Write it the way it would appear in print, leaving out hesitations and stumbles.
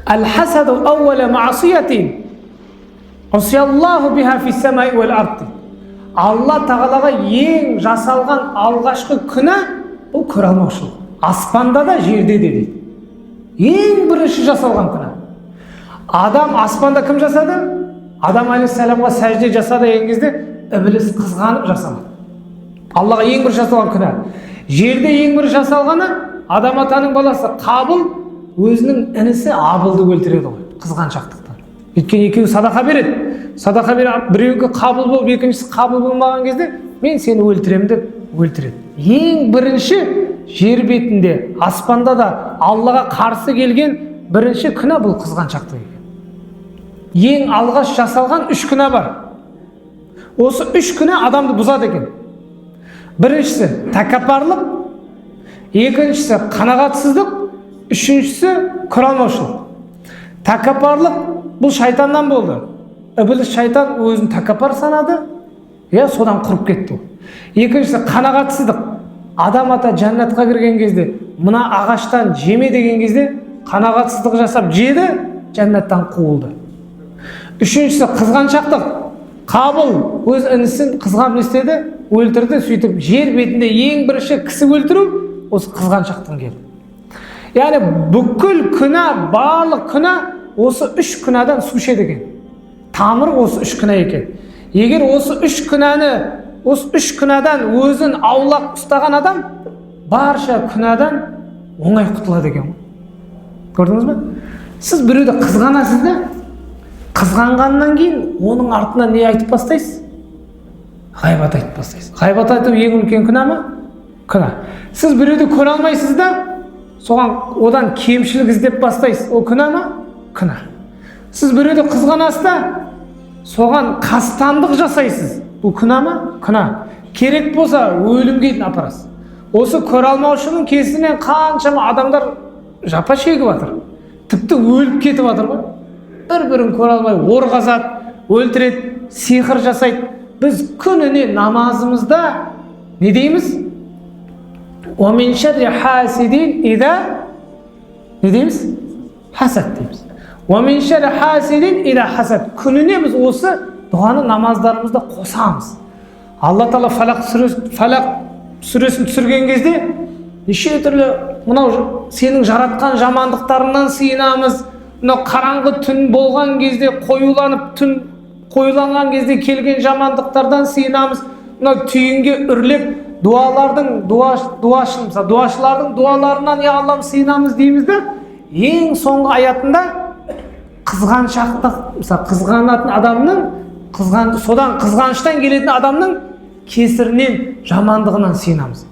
Әл-хасаду ауала маасиятин усияллаху биха фис-самаи вал-ард. Алла тағалаға ең жасалған алғашқы күнә бұл көре алмаушылық. Аспанда да, жерде де дейді. Ең бірінші жасалған күнә. Адам аспанда кім жасады? Адам алейхиссаламға сәжде жасады деген кезде Ібліс қызғанып жасамады. Аллаға ең бір жасалған күнә. Жерде ең бір жасалғаны Адам атаның баласы Қабыл өзінің інісі Абылды өлтіреді ғой, қызғаншақтықтан. Өйткені екеуі садақа береді. Садақа беріп, біреуі Қабыл болып, екіншісі Қабыл болмаған кезде мен сені өлтіремін деп өлтіреді. Ең бірінші жер бетінде, аспанда да Аллаға қарсы келген бірінші күнә бұл қызғаншақтық екен. Ең алғаш жасалған 3 күнә бар. Осы 3 күнә адамды бұзады екен. Біріншісі тәкаппарлық, екіншісі қанағатсыздық, үшіншісі көре алмаушылық. Тәкаппарлық бұл шайтаннан болды. Ібліс шайтан өзін тәкаппар санады, содан құрып кетті. Екіншісі қанағатсыздық. Адам ата жәннатқа кірген кезде, мына ағаштан жеме деген кезде қанағатсыздық жасап жеді, жәннаттан қуылды. Үшіншісі қызғаншақтық. Қабыл өз інісін қызғанып істеді, өлтірді, сөйтіп жер бетінде ең бірінші кісі өлтіру осы қызғаншақтың келді. Яғни бүкіл күнә, барлық күнә осы 3 күнәдан су ішеді екен. Тамыр осы 3 күнә екен. Егер осы 3 күнәні, осы 3 күнәдан өзін аулақ ұстаған адам барша күнәдан оңай құтылады екен. Көрдіңіз бе? Сіз біреуді қызғанасыз да, қызғанғаннан кейін оның артынан не айтып бастайсыз? Ғайбат айтып бастайсыз. Ғайбат айту ең үлкен күнә ма? Күнә. Сіз біреуді көре алмайсыз да, одан кемшілік іздеп бастайсыз. Ол күнә ма? Күнә. Сіз біреуді қызғанасыз да, соған қастандық жасайсыз. Бұл күнә ма? Күнә. Керек болса өлімге дейін апарасыз. Осы көре алмаушының кесірінен қаншама адамдар жапа шегіп жатыр. Тіпті өліп кетіп жатыр ғой. Бір-бірін көре алмай ор қазады, өлтіреді, сиқыр жасайды. Біз күніне намазымызда не дейміз? وَمِنْ شَرِّ حَاسِدٍ إِذَا не дейміз? Хасад дейміз. وَمِنْ شَرِّ حَاسِدٍ إِذَا حَسَد. Күніне біз осы дұғаны намаздарымызда қосамыз. Алла Тағала Фалақ сүресін түсірген кезде неше түрлі мынау сенің жаратқан жамандықтарыңнан сыйынамыз. Мынау қараңғы түн болған кезде, қоюланған кезде келген жамандықтардан сыйынамыз. Мынау түйінге үрлеп дуашылардың дуаларынан я Аллам сыйынамыз дейміз де, ең соңғы аятында қызғаншақтық, қызғанатын адамның, содан қызғаныштан келетін адамның кесірінен, жамандығынан сыйынамыз.